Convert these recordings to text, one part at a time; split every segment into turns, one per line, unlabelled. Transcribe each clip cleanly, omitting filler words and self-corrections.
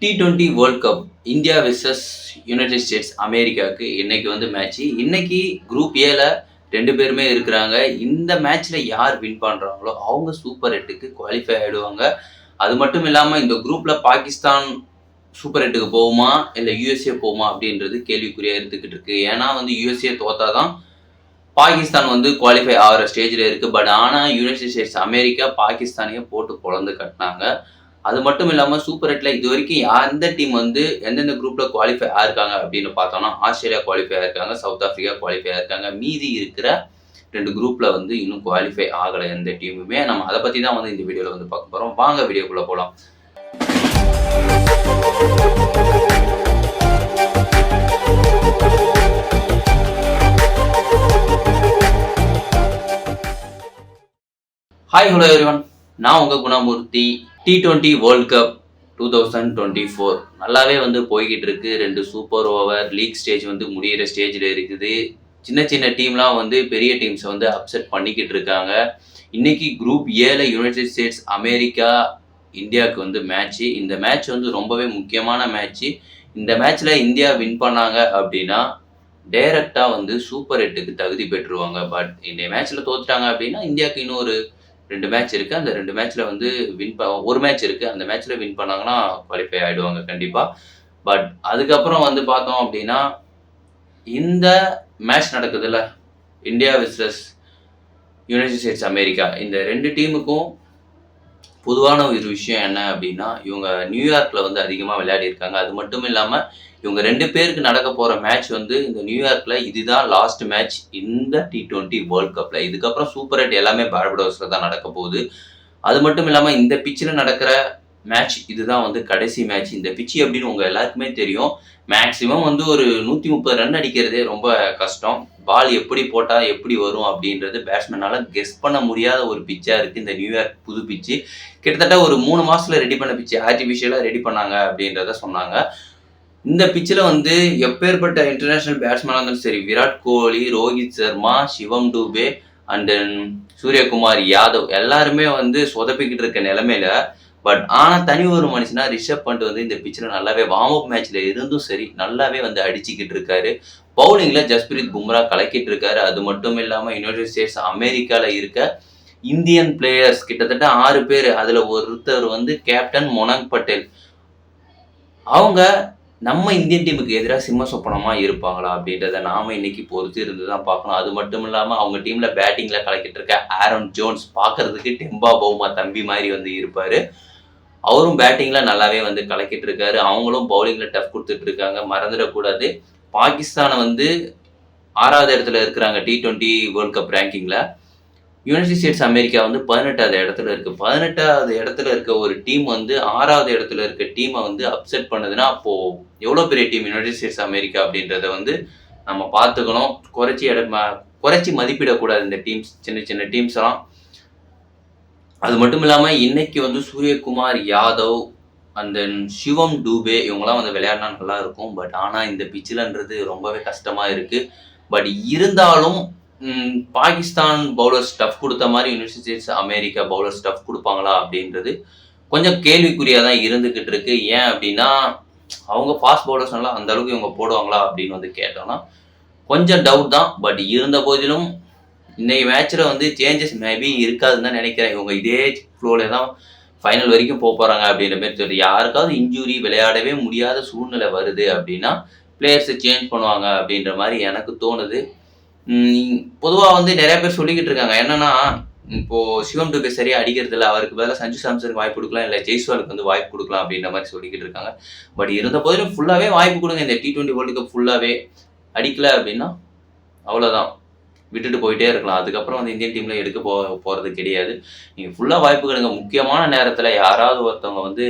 T20 world cup India versus United states அமெரிக்காவுக்கு இன்னைக்கு வந்து மேட்ச்சு. இன்னைக்கு குரூப் ஏல 2 பேருமே இருக்கிறாங்க. இந்த மேட்ச்ல யார் வின் பண்றாங்களோ அவங்க சூப்பர் 8க்கு குவாலிஃபை ஆயிடுவாங்க. அது மட்டும் இல்லாம இந்த குரூப்ல பாகிஸ்தான் சூப்பர் 8க்கு போகுமா இல்ல யுஎஸ்ஏ போகுமா அப்படின்றது கேள்விக்குறியா இருந்துகிட்டு இருக்கு. ஏன்னா வந்து யுஎஸ்ஏ தோத்தாதான் பாகிஸ்தான் வந்து குவாலிஃபை ஆகிற ஸ்டேஜில் இருக்கு. பட் ஆனால் யுனைடெட் ஸ்டேட்ஸ் அமெரிக்கா பாகிஸ்தானையே போட்டு பொழந்து கட்டினாங்க. அது மட்டும் இல்லாமல் சூப்பர் 8ல இது வரைக்கும் எந்த டீம் வந்து எந்தெந்த குரூப்ல குவாலிஃபை ஆயிருக்காங்க அப்படின்னு பார்த்தோம்னா ஆஸ்திரேலியா குவாலிஃபை ஆயிருக்காங்க, சவுத் ஆப்பிரிக்கா குவாலிஃபை ஆயிருக்காங்க. மீதி இருக்கிற 2 குரூப்ல வந்து இன்னும் குவாலிஃபை ஆகலை எந்த டீமுமே. நம்ம அதை பத்தி தான் வந்து இந்த வீடியோல வந்து பார்க்க போறோம். வாங்க வீடியோக்குள்ள போலாம். ஹாய் ஹலோ எவ்ரிவன், நான் உங்கள் குணமூர்த்தி. T20 வேர்ல்ட் கப் 2024 நல்லாவே வந்து போய்கிட்டு இருக்கு. 2 சூப்பர் ஓவர் லீக் ஸ்டேஜ் வந்து முடிகிற ஸ்டேஜில் இருக்குது. சின்ன சின்ன டீம்லாம் வந்து பெரிய டீம்ஸை வந்து அப்செட் பண்ணிக்கிட்டு இருக்காங்க. இன்னைக்கு குரூப் ஏல யுனைடெட் ஸ்டேட்ஸ் அமெரிக்கா இந்தியாவுக்கு வந்து மேட்ச்சு. இந்த மேட்ச் வந்து ரொம்பவே முக்கியமான மேட்ச்சு. இந்த மேட்ச்சில் இந்தியா வின் பண்ணாங்க அப்படின்னா டைரக்டாக வந்து சூப்பர் 8க்கு தகுதி பெற்றுருவாங்க. பட் இந்த மேட்ச்சில் தோத்துட்டாங்க அப்படின்னா இந்தியாவுக்கு இன்னும் ஒரு 2 மேட்ச் இருக்குது. அந்த 2 மேட்ச்சில் வந்து ஒரு மேட்ச் இருக்குது. அந்த மேட்ச்சில் வின் பண்ணாங்கன்னா குவாலிஃபை ஆகிடுவாங்க கண்டிப்பாக. பட் அதுக்கப்புறம் வந்து பார்த்தோம் அப்படின்னா இந்த மேட்ச் நடக்குதுல்ல, India versus United States America, இந்த 2 டீமுக்கும் பொதுவான ஒரு விஷயம் என்ன அப்படின்னா இவங்க நியூயார்க்கில் வந்து அதிகமாக விளையாடி இருக்காங்க. அது மட்டும் இல்லாமல் இவங்க 2 பேருக்கு நடக்க போகிற மேட்ச் வந்து இந்த நியூயார்க்கில் இதுதான் லாஸ்ட் மேட்ச் இந்த T20 வேர்ல்ட் கப்பில். இதுக்கப்புறம் சூப்பர் 8 எல்லாமே பார்படோஸில் தான் நடக்க போகுது. அது மட்டும் இல்லாமல் இந்த பிச்சில் நடக்கிற மேட்ச் இதுதான் வந்து கடைசி மேட்ச். இந்த பிச்சு அப்படின்னு உங்கள் எல்லாருக்குமே தெரியும். மேக்ஸிமம் வந்து ஒரு 130 ரன் அடிக்கிறதே ரொம்ப கஷ்டம். பால் எப்படி போட்டால் எப்படி வரும் அப்படின்றது பேட்ஸ்மேனால் கெஸ் பண்ண முடியாத ஒரு பிச்சாக இருக்குது இந்த நியூயார்க் புது பிச்சு. கிட்டத்தட்ட ஒரு 3 மாதத்தில் ரெடி பண்ண பிச்சு, ஆர்டிஃபிஷியலாக ரெடி பண்ணாங்க அப்படின்றத சொன்னாங்க. இந்த பிச்சில் வந்து எப்பேற்பட்ட இன்டர்நேஷ்னல் பேட்ஸ்மேனாக இருந்தாலும் சரி, விராட் கோலி, ரோஹித் சர்மா, சிவம் டூபே அண்ட் தென் சூரியகுமார் யாதவ் எல்லாருமே வந்து சொதப்பிக்கிட்டு இருக்க நிலைமையில, பட் ஆனால் தனி ஒரு மனுஷனா ரிஷப் பண்ட் வந்து இந்த பிச்சில் நல்லாவே வார்ம் அப் மேட்ச்ல இருந்தும் சரி நல்லாவே வந்து அடிச்சுக்கிட்டு இருக்காரு. பவுலிங்கில் ஜஸ்பிரீத் பும்ரா கலக்கிட்டு இருக்காரு. அது மட்டும் இல்லாமல் யுனைடெட் ஸ்டேட்ஸ் அமெரிக்காவில் இருக்க இந்தியன் பிளேயர்ஸ் கிட்டத்தட்ட 6 பேர், அதில் ஒருத்தர் வந்து கேப்டன் மொனாங் பட்டேல். அவங்க நம்ம இந்தியன் டீமுக்கு எதிராக சிம்ம சொப்பனமாக இருப்பாங்களா அப்படின்றத நாம இன்னைக்கு பொறுத்து இருந்து தான் பார்க்கணும். அது மட்டும் இல்லாமல் அவங்க டீமில் பேட்டிங்கில் கலக்கிட்டு இருக்க ஆரோன் ஜோன்ஸ் பார்க்கறதுக்கு டெம்பா பவுமா தம்பி மாதிரி வந்து இருப்பார். அவரும் பேட்டிங்கில் நல்லாவே வந்து கலக்கிட்டு இருக்காரு. அவங்களும் பவுலிங்கில் டஃப் கொடுத்துட்டு இருக்காங்க. மறந்துடக்கூடாது, பாகிஸ்தானை வந்து 6வது இடத்துல இருக்கிறாங்க T20 வேர்ல்ட் கப் ரேங்கிங்கில். யுனைடெட் ஸ்டேட்ஸ் அமெரிக்கா வந்து 18வது இடத்துல இருக்குது. 18வது இடத்துல இருக்க ஒரு டீம் வந்து 6வது இடத்துல இருக்க டீமை வந்து அப்செட் பண்ணுதுன்னா அப்போது எவ்வளோ பெரிய டீம் யுனைடெட் ஸ்டேட்ஸ் அமெரிக்கா அப்படின்றத வந்து நம்ம பார்த்துக்கணும். குறைச்சி மதிப்பிடக்கூடாது இந்த டீம்ஸ், சின்ன சின்ன டீம்ஸ் எல்லாம். அது மட்டும் இல்லாமல் இன்னைக்கு வந்து சூரியகுமார் யாதவ் அண்ட் தென் சிவம் டூபே இவங்கெல்லாம் வந்து விளையாடினா நல்லா இருக்கும். பட் ஆனால் இந்த பிச்சிலன்றது ரொம்பவே கஷ்டமாக இருக்குது. பட் இருந்தாலும் பாகிஸ்தான் பவுலர் ஸ்டஃப் கொடுத்த மாதிரி United States America bowler stuff கொடுப்பாங்களா அப்படின்றது கொஞ்சம் கேள்விக்குறியாக தான் இருந்துக்கிட்டு இருக்கு. ஏன் அப்படின்னா அவங்க ஃபாஸ்ட் பவுலர்ஸ்னால அந்த அளவுக்கு இவங்க போடுவாங்களா அப்படின்னு வந்து கேட்டோம்னா கொஞ்சம் டவுட் தான். பட் இருந்த போதிலும் இன்னைக்கு மேட்ச்சில் வந்து சேஞ்சஸ் மேபி இருக்காதுன்னு தான் நினைக்கிறேன். இவங்க இதே ஃப்ளோவில் தான் ஃபைனல் வரைக்கும் போகிறாங்க அப்படின்ற மாதிரி சொல்லி, யாருக்காவது இன்ஜூரி விளையாடவே முடியாத சூழ்நிலை வருது அப்படின்னா பிளேயர்ஸை சேஞ்ச் பண்ணுவாங்க அப்படின்ற மாதிரி எனக்கு தோணுது. பொதுவாக வந்து நிறைய பேர் சொல்லிக்கிட்டு இருக்காங்க என்னன்னா, இப்போது சிவம் டூபே சரியாக அடிக்கிறது இல்லை, அவருக்கு பதிலாக சஞ்சு சாம்சனுக்கு வாய்ப்பு கொடுக்கலாம், இல்லை ஜெய்ஸ்வாலுக்கு வந்து வாய்ப்பு கொடுக்கலாம் அப்படின்ற மாதிரி சொல்லிக்கிட்டு இருக்காங்க. பட் இருந்த போதிலும் ஃபுல்லாகவே வாய்ப்பு கொடுங்க. இந்த T20 வேர்ல்டு கப் ஃபுல்லாகவே அடிக்கலை அப்படின்னா அவ்வளோதான், விட்டுட்டு போயிட்டே இருக்கலாம். அதுக்கப்புறம் வந்து இந்தியன் டீமில் எடுக்க போகிறது கிடையாது. நீங்கள் ஃபுல்லாக வாய்ப்பு கொடுங்க. முக்கியமான நேரத்தில் யாராவது ஒருத்தவங்க வந்து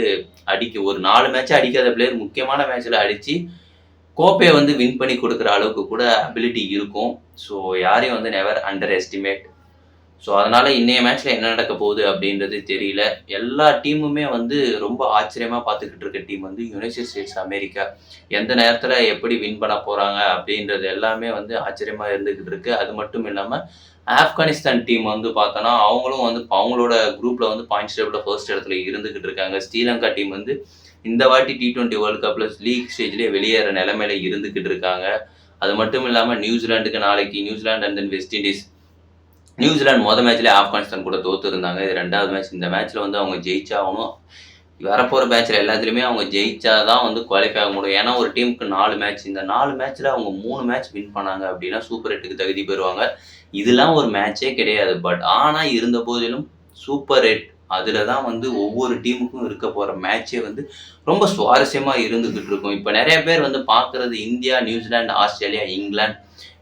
ஒரு 4 மேட்சை அடிக்காத பிளேயர் முக்கியமான மேட்ச்சில் அடித்து கோப்பையை வந்து வின் பண்ணி கொடுக்குற அளவுக்கு கூட அபிலிட்டி இருக்கும். ஸோ யாரையும் வந்து நெவர் அண்டர் எஸ்டிமேட். ஸோ அதனால் இன்றைய மேட்ச்சில் என்ன நடக்க போகுது அப்படின்றது தெரியல. எல்லா டீமுமே வந்து ரொம்ப ஆச்சரியமாக பார்த்துக்கிட்டு இருக்க டீம் வந்து யுனைடெட் ஸ்டேட்ஸ் அமெரிக்கா. எந்த நேரத்தில் எப்படி வின் பண்ண போகிறாங்க அப்படின்றது எல்லாமே வந்து ஆச்சரியமாக இருந்துக்கிட்டு இருக்குது. அது மட்டும் இல்லாமல் ஆப்கானிஸ்தான் டீம் வந்து பார்த்தோன்னா அவங்களும் வந்து அவங்களோட குரூப்பில் வந்து பாயிண்ட்ஸ் டேபிளில் ஃபர்ஸ்ட் இடத்துல இருந்துக்கிட்டு இருக்காங்க. ஸ்ரீலங்கா டீம் வந்து இந்த வாட்டி T20 வேர்ல்ட் கப்ல லீக் ஸ்டேஜ்லேயே வெளியேற நிலைமையில இருந்துக்கிட்டு இருக்காங்க. அது மட்டும் இல்லாமல் நியூசிலாந்துக்கு நாளைக்கு நியூசிலாந்து அண்ட் தென் வெஸ்ட் இண்டீஸ். நியூசிலாந்து மேட்ச்லேயே ஆப்கானிஸ்தான் கூட தோத்துருந்தாங்க. இது 2வது மேட்ச். இந்த மேட்ச்சில் வந்து அவங்க ஜெயிச்சாகணும். வரப்போகிற மேட்ச்சில் எல்லாத்துலேயுமே அவங்க ஜெயிச்சா தான் வந்து குவாலிஃபை ஆக முடியும். ஏன்னா ஒரு டீமுக்கு 4 மேட்ச். இந்த 4 மேட்ச்சில் அவங்க 3 மேட்ச் வின் பண்ணாங்க அப்படின்னா சூப்பர் 8க்கு தகுதி பெறுவாங்க. இதெல்லாம் ஒரு மேட்சே கிடையாது. பட் ஆனால் இருந்த போதிலும் சூப்பர் 8 அதில் தான் வந்து ஒவ்வொரு டீமுக்கும் இருக்க போகிற மேட்சே வந்து ரொம்ப சுவாரஸ்யமாக இருந்துக்கிட்டு இருக்கும். இப்போ நிறைய பேர் வந்து பார்க்குறது இந்தியா, நியூசிலாந்து, ஆஸ்திரேலியா, இங்கிலாந்து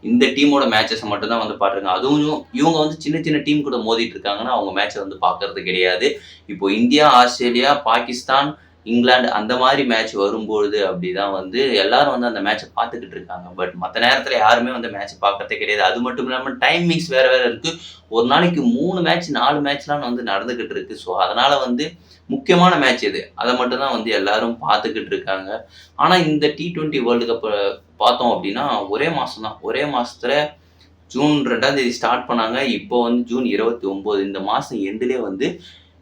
இந்த டீமோட மேட்சஸை மட்டும் தான் வந்து பார்த்துருக்காங்க. அதுவும் இவங்க வந்து சின்ன சின்ன டீம் கூட மோதிட்டு இருக்காங்கன்னா அவங்க மேட்சை வந்து பார்க்கறது கிடையாது. இப்போ இந்தியா, ஆஸ்திரேலியா, பாகிஸ்தான், இங்கிலாந்து அந்த மாதிரி மேட்ச் வரும்பொழுது அப்படிதான் வந்து எல்லாரும் வந்து அந்த மேட்சை பார்த்துக்கிட்டு இருக்காங்க. பட் மற்ற நேரத்தில் யாருமே வந்து மேட்ச் பார்க்கறதே கிடையாது. அது மட்டும் இல்லாமல் டைமிங்ஸ் வேற வேற இருக்கு. ஒரு நாளைக்கு 3 மேட்ச் 4 மேட்ச்லாம் வந்து நடந்துகிட்டு இருக்கு. ஸோ அதனால வந்து முக்கியமான மேட்ச் இது. அதை மட்டும் தான் வந்து எல்லாரும் பார்த்துக்கிட்டு இருக்காங்க. ஆனால் இந்த T20 வேர்ல்டு கப்பை பார்த்தோம் அப்படின்னா ஒரே மாதம் தான். ஒரே மாதத்துல ஜூன் 2ஆம் தேதி ஸ்டார்ட் பண்ணாங்க. இப்போ வந்து ஜூன் 29 இந்த மாதம் எண்டுலேயே வந்து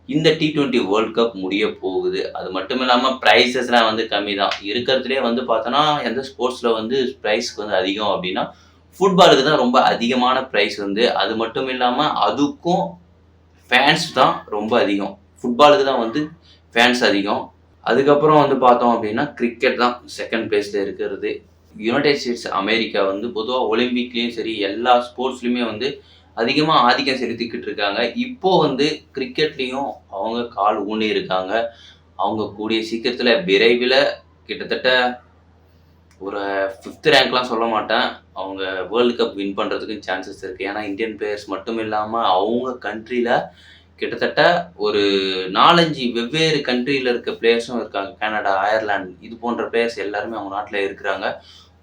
இந்த T20 வேர்ல்ட் கப் முடிய போகுது. அது மட்டும் இல்லாமல் ப்ரைஸஸ்லாம் வந்து கம்மி தான். இருக்கிறதுலே வந்து பார்த்தோன்னா எந்த ஸ்போர்ட்ஸில் வந்து ப்ரைஸ்க்கு வந்து அதிகம் அப்படின்னா ஃபுட்பாலுக்கு தான் ரொம்ப அதிகமான ப்ரைஸ் வந்து. அது மட்டும் இல்லாமல் அதுக்கும் ஃபேன்ஸ் தான் ரொம்ப அதிகம். ஃபுட்பாலுக்கு தான் வந்து ஃபேன்ஸ் அதிகம். அதுக்கப்புறம் வந்து பார்த்தோம் அப்படின்னா கிரிக்கெட் தான் செகண்ட் பிளேஸில் இருக்கிறது. யுனைடெட் ஸ்டேட்ஸ் அமெரிக்கா வந்து பொதுவாக ஒலிம்பிக்லேயும் சரி எல்லா ஸ்போர்ட்ஸ்லையுமே வந்து அதிகமாக ஆதிக்கம் செலுத்திக்கிட்டு இருக்காங்க. இப்போ வந்து கிரிக்கெட்லேயும் அவங்க கால் ஊனி இருக்காங்க. அவங்க கூடிய சீக்கிரத்தில் விரைவில் கிட்டத்தட்ட ஒரு 5th ரேங்க்லாம் சொல்ல மாட்டேன். அவங்க வேர்ல்டு கப் வின் பண்ணுறதுக்கும் சான்சஸ் இருக்குது. ஏன்னா இந்தியன் பிளேயர்ஸ் மட்டும் இல்லாமல் அவங்க கண்ட்ரியில் கிட்டத்தட்ட ஒரு 4-5 வெவ்வேறு கண்ட்ரியில் இருக்க பிளேயர்ஸும் இருக்காங்க. கனடா, அயர்லாந்து இது போன்ற பிளேயர்ஸ் எல்லாருமே அவங்க நாட்டில் இருக்கிறாங்க.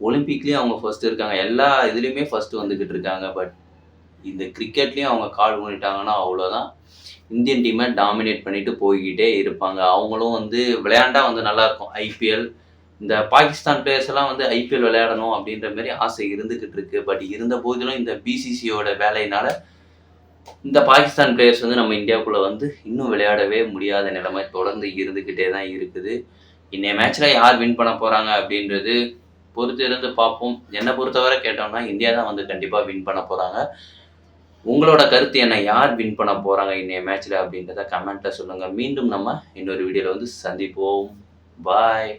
ஒலிம்பிக்லேயும் அவங்க ஃபர்ஸ்ட் இருக்காங்க. எல்லா இதுலேயுமே ஃபர்ஸ்ட் வந்துக்கிட்டு இருக்காங்க. பட் இந்த கிரிக்கெட்லேயும் அவங்க கால் ஊனிட்டாங்கன்னா அவ்வளோதான். இந்தியன் டீமை டாமினேட் பண்ணிட்டு போய்கிட்டே இருப்பாங்க. அவங்களும் வந்து விளையாண்டா வந்து நல்லாயிருக்கும். ஐபிஎல் இந்த பாகிஸ்தான் பிளேயர்ஸ் எல்லாம் வந்து ஐபிஎல் விளையாடணும் அப்படின்ற மாதிரி ஆசை இருந்துக்கிட்டு இருக்கு. பட் இருந்த போதிலும் இந்த பிசிசியோட வேலையினால இந்த பாகிஸ்தான் பிளேயர்ஸ் வந்து நம்ம இந்தியாவுக்குள்ளே வந்து இன்னும் விளையாடவே முடியாத நிலைமை தொடர்ந்து இருந்துக்கிட்டே தான் இருக்குது. இன்னைய மேட்ச்சில் யார் வின் பண்ண போகிறாங்க அப்படின்றது பொறுத்து இருந்து பார்ப்போம். என்னை பொறுத்தவரை கேட்டோம்னா இந்தியா தான் வந்து கண்டிப்பாக வின் பண்ண போகிறாங்க. உங்களோட கருத்து என்ன? யார் வின் பண்ண போகிறாங்க இன்னைய மேட்ச்சில் அப்படின்றத கமெண்ட்டில் சொல்லுங்கள். மீண்டும் நம்ம இன்னொரு வீடியோவில் வந்து சந்திப்போம். பாய்.